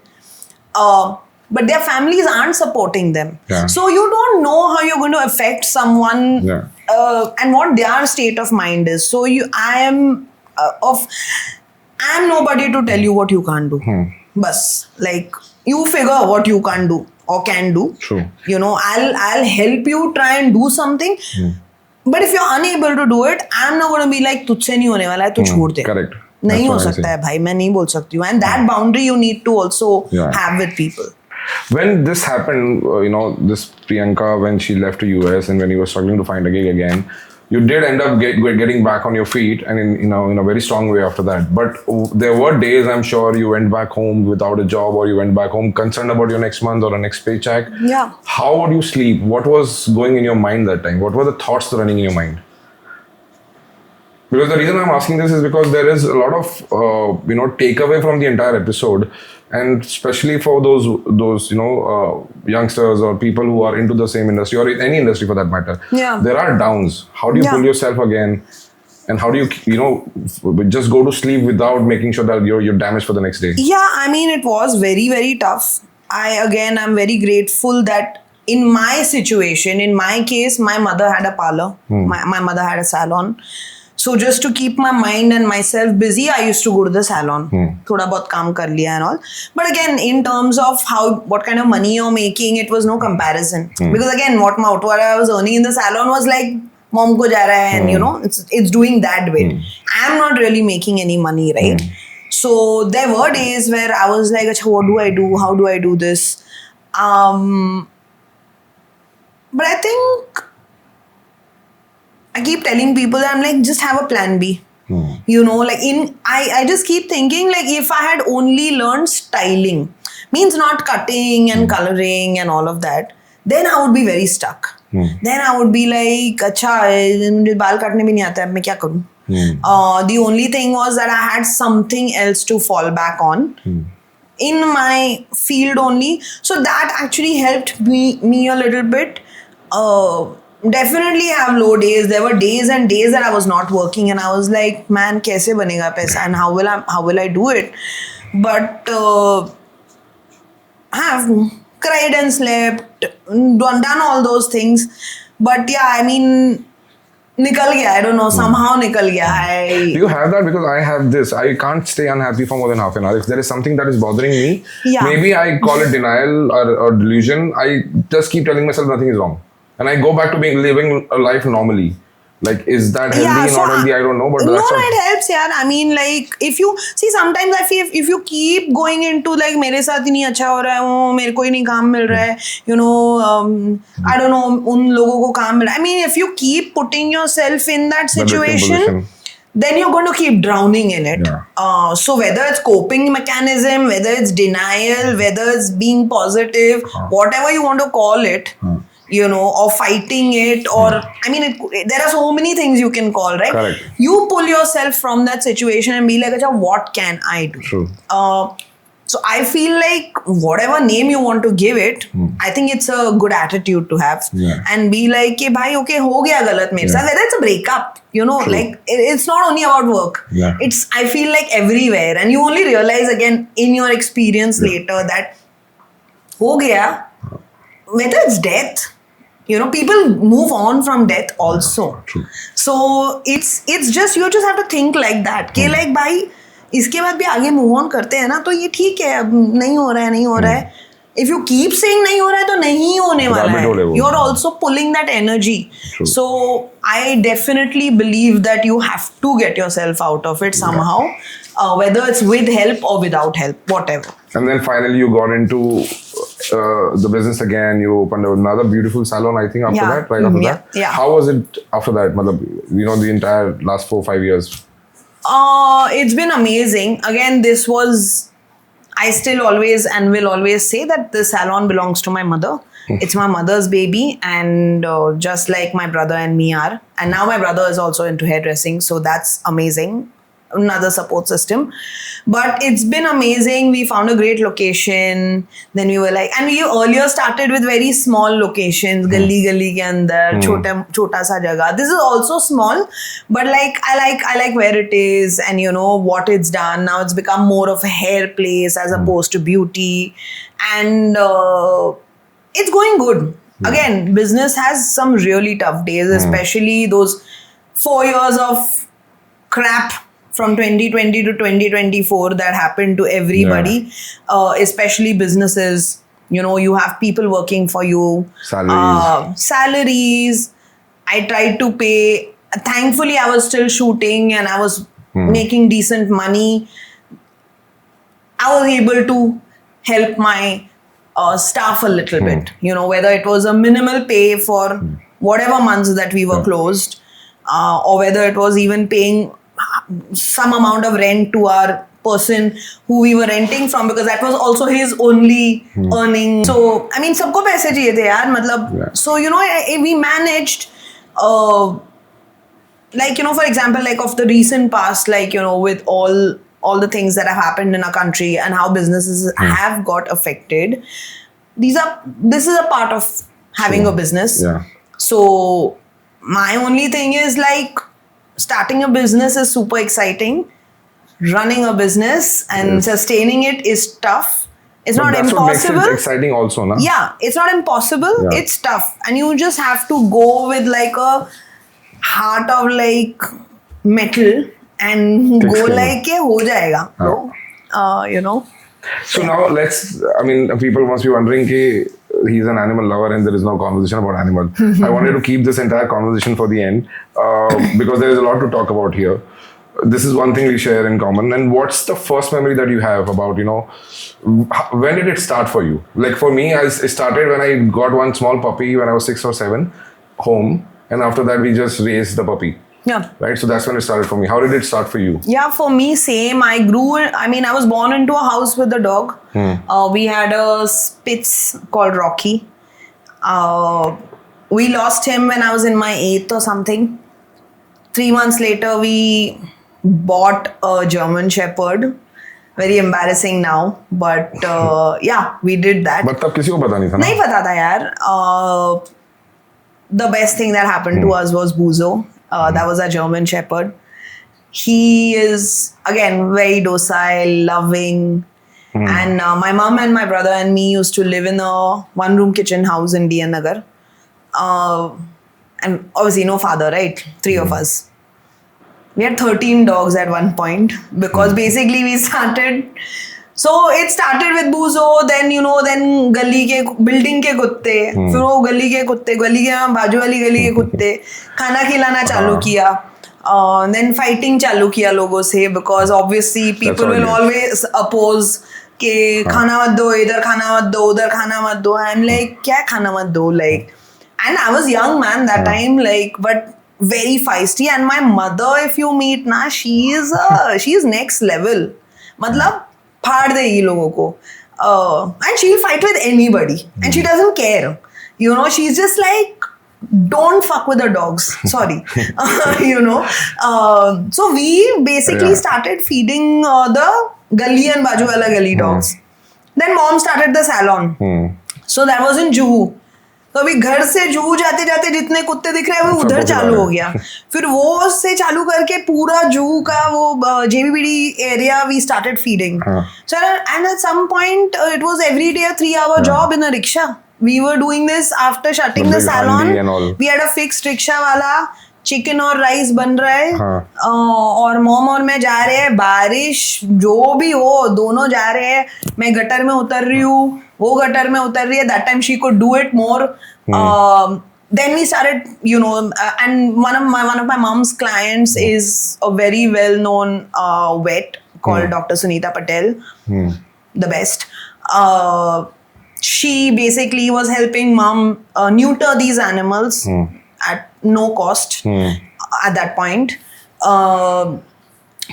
But their families aren't supporting them. Yeah. So you don't know how you're going to affect someone and what their state of mind is. So I am nobody to tell you what you can't do. Bas, like, you figure what you can't do or can do. True. You know, I'll help you try and do something. But if you're unable to do it, I'm not going to be like, तुझसे नहीं होने वाला है, तू छोड़ दे. Correct. नहीं That's हो what I सकता say. है भाई, मैं नहीं बोल सकती हूँ. And that boundary you need to also Yeah. have with people. When this happened, this Priyanka, when she left to US and when you were struggling to find a gig again, you did end up getting back on your feet and in a very strong way after that. But there were days, I'm sure, you went back home without a job, or you went back home concerned about your next month or a next paycheck. Yeah. How would you sleep? What was going in your mind that time? What were the thoughts running in your mind? Because the reason I'm asking this is because there is a lot of takeaway from the entire episode, and especially for those youngsters or people who are into the same industry or in any industry for that matter. Yeah. There are downs. How do you pull yourself again, and how do you just go to sleep without making sure that you're damaged for the next day? Yeah, I mean, it was very, very tough. I'm very grateful that in my situation, in my case, my mother had a parlor. My mother had a salon. So just to keep my mind and myself busy, I used to go to the salon. Thoda bahut kaam kar liya and all. But again, in terms of what kind of money you're making, it was no comparison. Because again, what I was earning in the salon was like, mom ko ja raha hai, and it's doing that bit. I'm not really making any money, right? So there were days where I was like, what do I do? How do I do this? But I think I keep telling people that I'm like, just have a plan B. I just keep thinking like, if I had only learned styling, means not cutting and coloring and all of that, then I would be very stuck. Then I would be like, मुझे बाल काटने भी नहीं आता है, मैं क्या करूँ? The only thing was that I had something else to fall back on in my field only. So that actually helped me a little bit. Definitely have low days. There were days and days that I was not working and I was like, man, kaise banega paisa and how will I do it? But I have cried and slept, done all those things. But yeah, I mean, nikal gaya. I don't know, somehow nikal gaya. Do you have that? Because I have this. I can't stay unhappy for more than half an hour. If there is something that is bothering me, maybe I call it denial or delusion. I just keep telling myself nothing is wrong. And I go back to living a life normally. Like, is that healthy, not healthy? I don't know. But it helps, yeah. I mean, like, if you see, sometimes I feel if you keep going into like, मेरे साथ ही नहीं अच्छा हो रहा है, मेरे को ही नहीं काम मिल रहा है, I don't know, उन लोगों को काम मिल रहा है. I mean, if you keep putting yourself in that situation, then you're going to keep drowning in it. Yeah. So whether it's coping mechanism, whether it's denial, whether it's being positive, whatever you want to call it. Or fighting it, or I mean, there are so many things you can call, right? Correct. You pull yourself from that situation and be like, Acha, what can I do? True. So I feel like whatever name you want to give it, I think it's a good attitude to have. Yeah. And be like, hey, bhai, okay, ho gaya galat mere saath. Whether it's a breakup, True. like it's not only about work. Yeah. It's, I feel like everywhere. And you only realize again in your experience later that ho gaya, whether it's death, people move on from death also. True. So it's just, you just have to think like that. कि like भाई इसके बाद भी आगे move on करते हैं ना, तो ये ठीक है, अब नहीं हो रहा है. If you keep saying नहीं हो रहा है तो नहीं होने वाला है. You're also pulling that energy. True. So I definitely believe that you have to get yourself out of it somehow, whether it's with help or without help, whatever. And then finally you got into the business again. You opened another beautiful salon, I think, after that, right after that. Yeah. How was it after that? The entire last 4-5 years. It's been amazing. Again, this was, I still always and will always say that the salon belongs to my mother. It's my mother's baby, and just like my brother and me are. And now my brother is also into hairdressing, so that's amazing. Another support system. But it's been amazing. We found a great location. Then we were like, and we earlier started with very small locations, gali ke andar, chota sa jagah. This is also small, but like I like where it is and what it's done. Now it's become more of a hair place as opposed to beauty, and it's going good. Again, business has some really tough days, especially those 4 years of crap from 2020 to 2024 that happened to everybody, especially businesses. You have people working for you. Salaries. I tried to pay. Thankfully, I was still shooting and I was making decent money. I was able to help my staff a little bit. You know, whether it was a minimal pay for whatever months that we were closed, or whether it was even paying some amount of rent to our person who we were renting from, because that was also his only earning. So I mean, सबको पैसे चाहिए थे यार, मतलब. So you know, we managed. Like, you know, for example, like of the recent past, like, you know, with all the things that have happened in our country and how businesses have got affected, this is a part of having a business. Yeah. So my only thing is like, starting a business is super exciting. Running a business and sustaining it is tough. It's But not that's impossible. what makes it exciting also, na? Yeah, it's not impossible. Yeah. It's tough. And you just have to go with like a heart of like metal and go Thick like ke ho jayega, bro. You know. So now I mean, people must be wondering कि he's an animal lover and there is no conversation about animal. I wanted to keep this entire conversation for the end because there is a lot to talk about here. This is one thing we share in common. And what's the first memory that you have about, you know, when did it start for you? Like for me, it started when I got one small puppy when I was 6 or 7 home. And after that, we just raised the puppy. Yeah. Right? So that's when it started for me. How did it start for you? Yeah, for me, same. I was born into a house with a dog. We had a Spitz called Rocky. We lost him when I was in my 8th or something. 3 months later, we bought a German Shepherd. Very embarrassing now, but yeah, we did that. But तब किसी को पता नहीं था ना? नहीं पता था यार. The best thing that happened to us was Buzo. That was a German Shepherd. He is, again, very docile, loving. And my mom and my brother and me used to live in a one-room kitchen house in DN Nagar. And obviously no father, right? 3 of us. We had 13 dogs at one point because basically we started. So it started with Buzo, then you know, then गली के building के कुत्ते, फिर वो गली के कुत्ते, गली के बाजू वाली गली के कुत्ते, खाना खिलाना चालू किया, then fighting चालू किया लोगों से, because obviously people will always oppose कि खाना मत दो, इधर खाना मत दो, उधर खाना मत दो. I'm like, क्या खाना मत दो, like, and I was young man that time, like, but very feisty. And my mother, if you meet na, she is next level. मतलब फाड़ देगी लोगों को. And she'll fight with anybody. And she doesn't care. You know, she's just like, don't fuck with the dogs. Sorry. You know. So we basically started feeding the Gali and Baju wala Gali dogs. Then mom started the salon. So that was in Juhu. तो अभी घर से जूहू जाते जाते जितने कुत्ते दिख रहे हैं वो उधर चालू हो गया. फिर वो से चालू करके पूरा जूहू का वो JBBD area we started feeding. So and at some point it was every day a 3-hour job in a rickshaw. We were doing this after shutting the salon. We had a fixed rickshaw वाला, chicken और rice बन रहा है, और mom और मैं जा रहे हैं, बारिश जो भी हो दोनों जा रहे हैं, मैं गटर में उतर रही हूँ, वो गटर में उतर रही है. That time she could do it more. Then we started, you know, and one of my mom's clients is a very well-known vet called Dr. Sunita Patel, the best. She basically was helping mom neuter these animals at no cost at that point.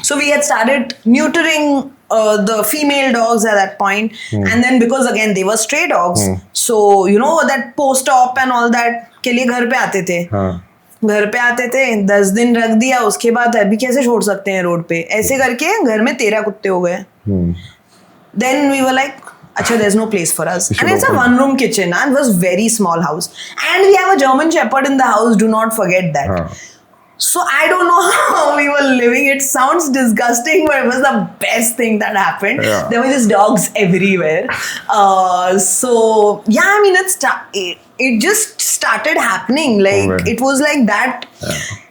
So we had started neutering the female dogs at that point. And then because again they were stray dogs, so you know that post-op and all that के लिए घर पे आते थे. घर पे आते थे, 10 दिन रख दिया, उसके बाद अभी कैसे छोड़ सकते हैं रोड पे, ऐसे करके घर में 13 कुत्ते हो गए. Then we were like, अच्छा, there's no place for us. And it's a one-room kitchen, and it was very small house. And we have a German Shepherd in the house, do not forget that. So I don't know how we were living. It sounds disgusting, but it was the best thing that happened. There were just dogs everywhere. So yeah, I mean, it just started happening. Like it was like that.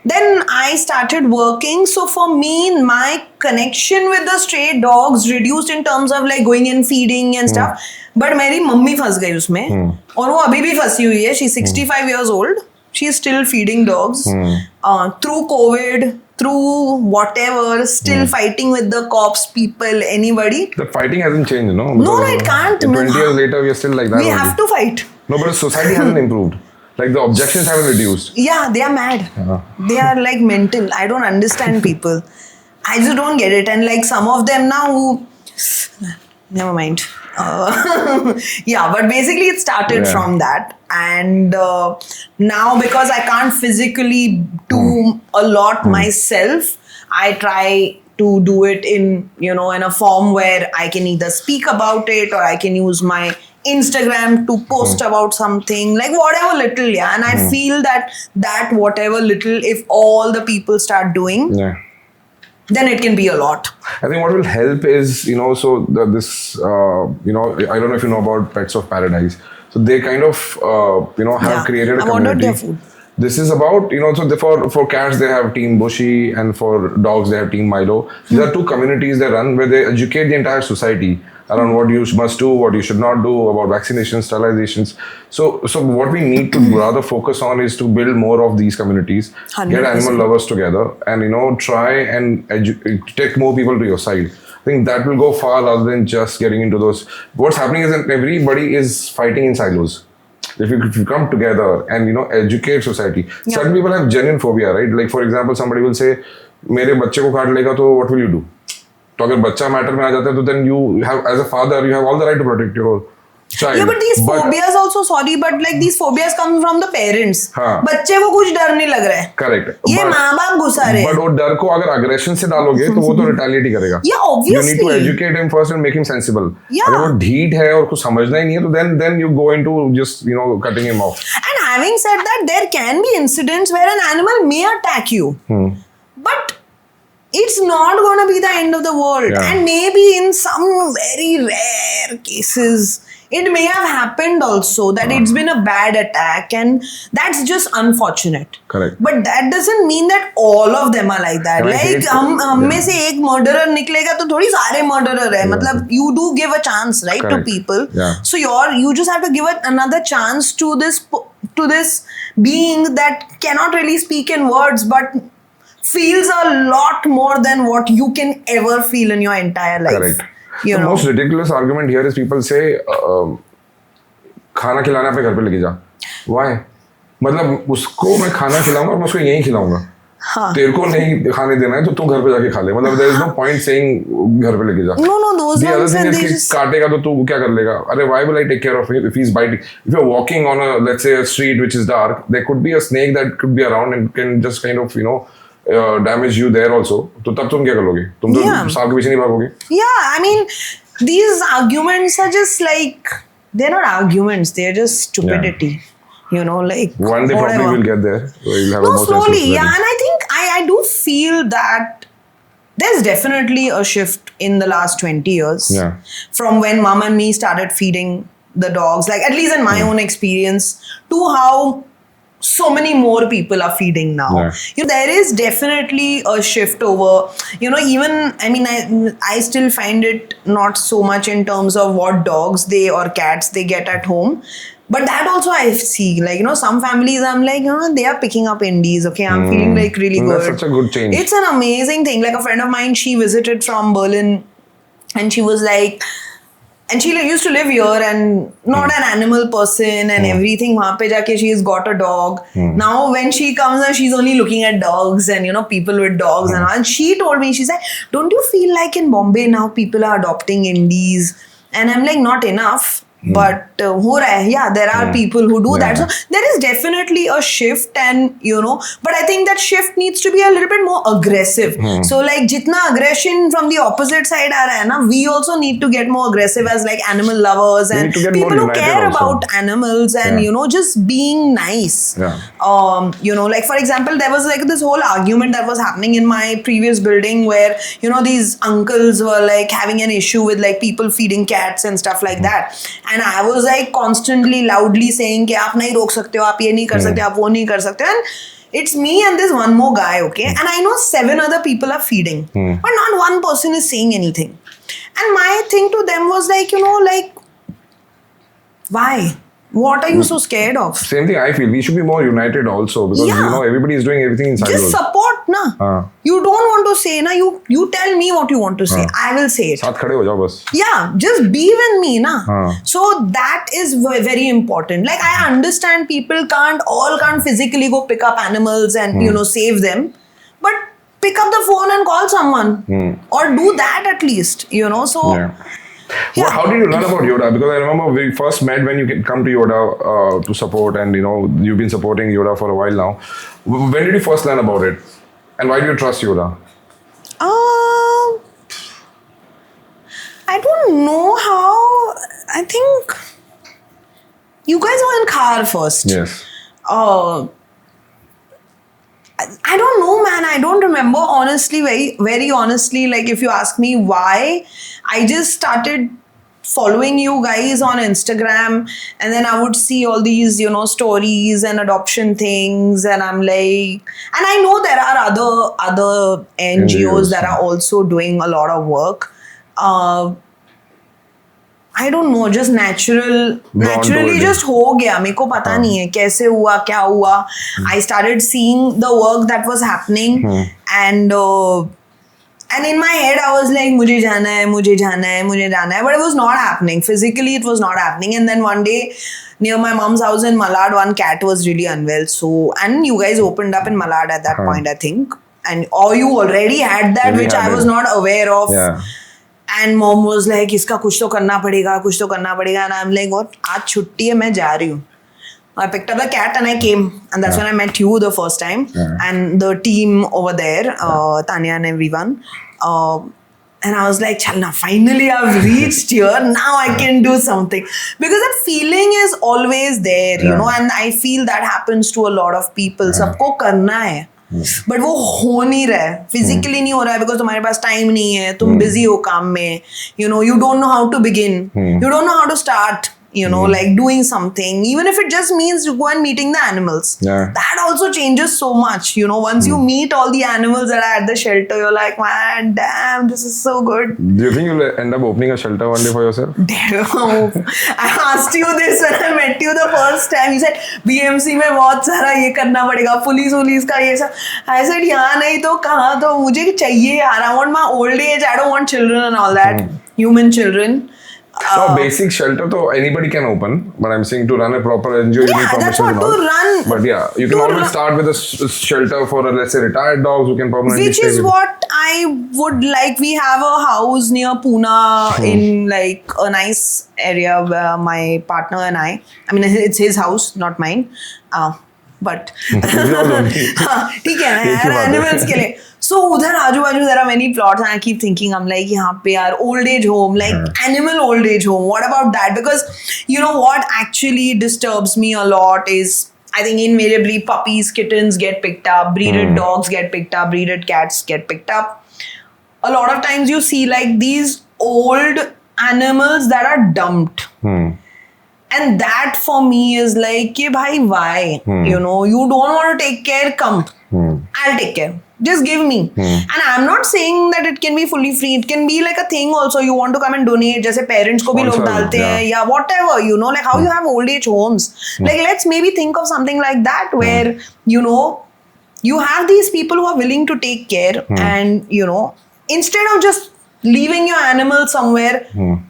Then I started working. So for me, my connection with the stray dogs reduced in terms of like going and feeding and stuff. But मेरी mummy फंस गई उसमें, और वो अभी भी फंसी हुई है. She's 65 years old. She's still feeding dogs. Through COVID, through whatever, still fighting with the cops, people, anybody. The fighting hasn't changed, no? No, it can't. 20 years later, we are still like that. We only. have to fight. No, but society hasn't improved. Like the objections haven't reduced. Yeah, they are mad. They are like mental. I don't understand people. I just don't get it. And like some of them now who, never mind. Yeah, but basically it started from that. And now because I can't physically do a lot myself, I try to do it in, in a form where I can either speak about it or I can use my Instagram to post about something, like whatever little, and I feel that whatever little, if all the people start doing, then it can be a lot. I think what will help is, so this, I don't know if you know about Pets of Paradise. So they kind of, have created a community. I ordered their food. This is about, so for cats, they have Team Bushy, and for dogs, they have Team Milo. These are two communities they run where they educate the entire society around what you must do, what you should not do, about vaccinations, sterilizations. So what we need to rather focus on is to build more of these communities, 100%. Get animal lovers together, and try and take more people to your side. I think that will go far rather than just getting into those. What's happening is that everybody is fighting in silos. If you come together and educate society, certain people have genuine phobia, right? Like for example, somebody will say, "मेरे बच्चे को काट लेगा तो what will you do?" तो अगर बच्चा matter में आ जाता है तो then you have, as a father, you have all the right to protect your child. Yeah, but these phobias also, sorry, but like these phobias come from the parents. हाँ. बच्चे को कुछ डर नहीं लग रहा है. Correct. ये माँ बाप घुसा रहे हैं. But वो डर को अगर aggression से डालोगे तो वो तो retaliate करेगा. Yeah, obviously. You need to educate him first and make him sensible. Yeah. अगर वो ढीठ है और कुछ समझना ही नहीं है तो then you go into just cutting him off. And having said that, there can be incidents where an animal may attack you, but it's not going to be the end of the world. Yeah. And maybe in some very rare cases, it may have happened also that it's been a bad attack, and that's just unfortunate. Correct. But that doesn't mean that all of them are like that. And like हम में से एक murderer निकलेगा तो थोड़ी सारे murderer है. मतलब you do give a chance, right, to Correct. people. Yeah. So you just have to give it another chance to this being that cannot really speak in words, but feels a lot more than what you can ever feel in your entire life. Correct. The most ridiculous argument here is people say, खाना खिलाना अपने घर पे लेके जा. Why? मतलब उसको मैं खाना खिलाऊंगा और मैं उसको यहीं खिलाऊंगा. तेरे को नहीं खाने देना है तो तू घर पे जाके खा ले. मतलब there is no point saying घर पे लेके जा. No, those The other ones thing and is they कि just काटेगा तो तू क्या कर लेगा? अरे why will I take care of him if he's biting? If you're walking on a, let's say, a street which is dark, there could be a snake that could be around and can just kind of damage you there also. तो तब तुम क्या करोगे? तुम तो सांप के पीछे नहीं भागोगे. Yeah, I mean, these arguments are just like, they're not arguments, they're just stupidity. Like one day whatever. probably we'll get there. We'll have No, a more slowly, sensible yeah. society. And I think I do feel that there's definitely a shift in the last 20 years. Yeah. From when mom and me started feeding the dogs, like at least in my own experience, to how so many more people are feeding now. Yeah. There is definitely a shift over, even, I mean, I still find it not so much in terms of what dogs or cats they get at home. But that also I see, like, some families I'm like, they are picking up indies. Okay, I'm feeling like really good. That's such a good change. It's an amazing thing. Like a friend of mine, she visited from Berlin and she was like, and she used to live here and not an animal person and everything. Wahan pe jaake she's got a dog. Now when she comes and she's only looking at dogs and people with dogs and all. And she told me, she said, don't you feel like in Bombay now people are adopting indies? And I'm like, not enough. But ho raha hai. Yeah, there are people who do that. So there is definitely a shift, and but I think that shift needs to be a little bit more aggressive. So like jitna aggression from the opposite side aa raha hai na, we also need to get more aggressive as like animal lovers and people who care about animals and just being nice. Like for example, there was like this whole argument that was happening in my previous building where these uncles were like having an issue with like people feeding cats and stuff like that. And I was like constantly loudly saying कि आप नहीं रोक सकते हो, आप ये नहीं कर सकते, आप वो नहीं कर सकते. And it's me and this one more guy, okay? And I know 7 other people are feeding, but not one person is saying anything. And my thing to them was like, like, why? What are you so scared of? Same thing I feel. We should be more united also because Yeah. everybody is doing everything in silos. Just support na. You don't want to say na. You tell me what you want to say. I will say it. साथ खड़े हो जाओ बस. Yeah, just be with me na. So that is very important. Like I understand people can't physically go pick up animals and save them, but pick up the phone and call someone or do that at least. So. Yeah. Well, how did you learn about Yoda? Because I remember we first met when you come to Yoda to support, and you've been supporting Yoda for a while now. When did you first learn about it, and why do you trust Yoda? I don't know how. I think you guys were in car first. Yes. I don't know, man. I don't remember honestly, very, very honestly. Like if you ask me why, I just started following you guys on Instagram, and then I would see all these, stories and adoption things, and I'm like, and I know there are other NGOs that are also doing a lot of work. I don't know, just naturally just हो गया. मेरे को पता नहीं है कैसे हुआ, क्या हुआ. I started seeing the work that was happening, and in my head I was like, मुझे जाना है, but it was not happening. Physically it was not happening. And then one day near my mom's house in Malad, one cat was really unwell. So, and you guys opened up in Malad at that point, I think, or you already had that, which I was not aware of. Yeah. And mom was like, इसका कुछ तो करना पड़ेगा. And I'm like, what? आज छुट्टी है, मैं जा रही हूँ. I picked up the cat and I came, and that's when I met you the first time, and the team over there, Tanya and everyone. And I was like, Chalna, finally I've reached here. Now I can do something. Because that feeling is always there, and I feel that happens to a lot of people. सबको करना है. But वो हो नहीं रहा है, physically नहीं हो रहा है, बिकॉज तुम्हारे पास टाइम नहीं है, तुम बिजी हो काम में, you don't know how to begin, you don't know how to start, like doing something, even if it just means you go and meeting the animals. That also changes so much, once you meet all the animals that are at the shelter, you're like, man, damn, this is so good. Do you think you'll end up opening a shelter one day for yourself? Damn. I asked you this when I met you the first time. You said BMC में बहुत सारा ये करना पड़ेगा, police का ये सब. I said यहाँ नहीं तो कहाँ, तो मुझे चाहिए यार. I want my old age. I don't want children and all that. Human children. So basic shelter, so anybody can open, but I'm saying to run a proper NGO, you need that's permission. what, to run. But yeah, you can always start with a shelter for, let's say, retired dogs who can permanently Which is what I would like. We have a house near Pune in like a nice area where my partner and I mean, it's his house, not mine. But ठीक है यार, animals के लिए. So उधर आजू बाजू there are many plots, and I keep thinking, I'm like, यहाँ पे यार old age home, like animal old age home. What about that? Because what actually disturbs me a lot is, I think invariably puppies, kittens get picked up, breeded dogs get picked up, breeded cats get picked up. A lot of times you see like these old animals that are dumped. And that for me is like, कि भाई, why? You don't want to take care, come. I'll take care. Just give me. And I'm not saying that it can be fully free. It can be like a thing also. You want to come and donate. जैसे parents को भी लोग डालते हैं, या whatever, like how you have old age homes. Like let's maybe think of something like that where, you have these people who are willing to take care, and, instead of just leaving your animal somewhere,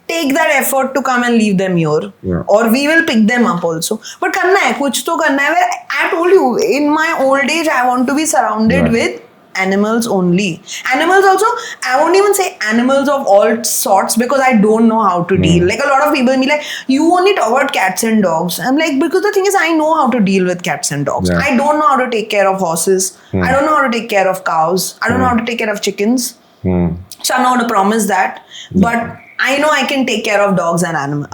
take that effort to come and leave them here, or we will pick them up also. But करना है, कुछ तो करना है. Where I told you, in my old age, I want to be surrounded with animals only. Animals also, I won't even say animals of all sorts, because I don't know how to deal. Like a lot of people be like, you only talk about cats and dogs. I'm like, because the thing is, I know how to deal with cats and dogs. I don't know how to take care of horses. I don't know how to take care of cows. I don't know how to take care of chickens. So I'm not going to promise that, but I know I can take care of dogs and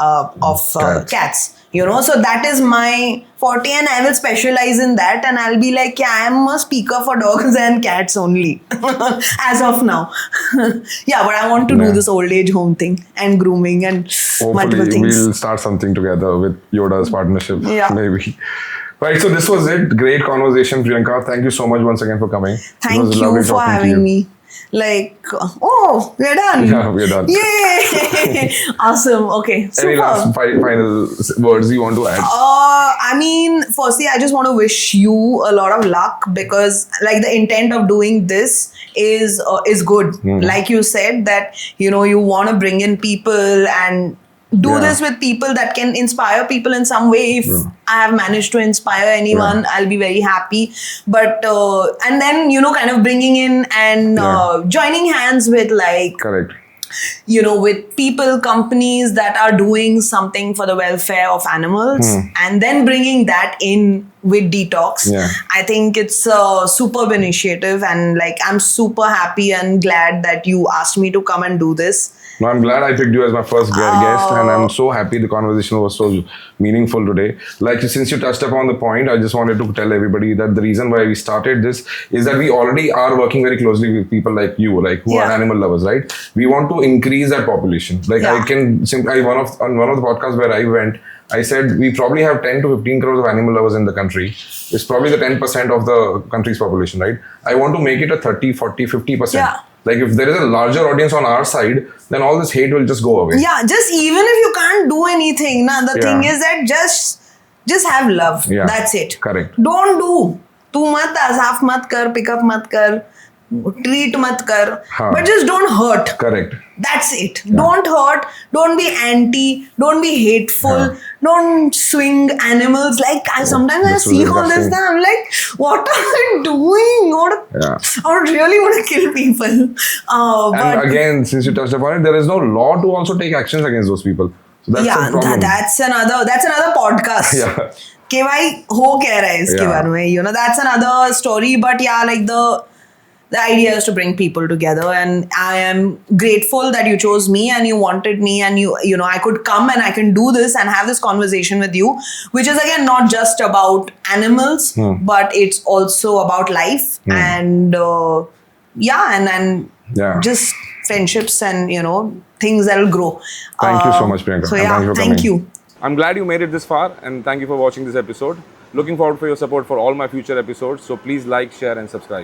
cats. So that is my forte, and I will specialize in that, and I'll be like, yeah, I am a speaker for dogs and cats only as of now. Yeah, but I want to do this old age home thing and grooming and multiple things. We'll start something together with Yoda's partnership, maybe. Right, so this was it. Great conversation, Priyanka. Thank you so much once again for coming. Thank you for having me. Like, oh, we're done. Yeah, we're done. Yay! Awesome. Okay. Any Super. last final words you want to add? I mean, firstly, I just want to wish you a lot of luck because, like, the intent of doing this is good. Like you said, that you want to bring in people and do Yeah. this with people that can inspire people in some way. If I have managed to inspire anyone, I'll be very happy. But and then kind of bringing in and joining hands with like Correct. with people, companies that are doing something for the welfare of animals, and then bringing that in with Detox. Yeah. I think it's a superb initiative, and like I'm super happy and glad that you asked me to come and do this. No, I'm glad I picked you as my first guest, and I'm so happy the conversation was so meaningful today. Like, since you touched upon the point, I just wanted to tell everybody that the reason why we started this is that we already are working very closely with people like you, like who are Yeah. animal lovers, right? We want to increase that population. Like, Yeah. I can simply on one of the podcasts where I went, I said we probably have 10 to 15 crores of animal lovers in the country. It's probably the 10% of the country's population, right? I want to make it a 30, 40, 50%. Yeah. Like, if there is a larger audience on our side, then all this hate will just go away. Yeah, just even if you can't do anything, the Yeah. thing is that just have love. Yeah. That's it. Correct. Don't do. तू मत साफ मत कर, pick up मत कर, treat मत कर, हाँ. but just don't hurt. Correct. That's it. Don't hurt. Don't be anti. Don't be hateful. Yeah. Don't swing animals. Like sometimes I This was see all this, disgusting. I'm like, what are they doing? Yeah. I would really want to kill people. And But again, since you touched upon it, there is no law to also take actions against those people. So that's yeah, the problem. that's another podcast. Yeah. कि भाई हो क्या रहा है इसके Yeah. बारे में, that's another story. But yeah, like the idea is to bring people together, and I am grateful that you chose me and you wanted me, and I could come and I can do this and have this conversation with you, which is again not just about animals, but it's also about life and and Yeah. just friendships and things that'll grow. Thank you so much, Priyanka. So And yeah, thank you for thank coming. you. I'm glad you made it this far, and thank you for watching this episode. Looking forward for your support for all my future episodes. So please like, share, and subscribe.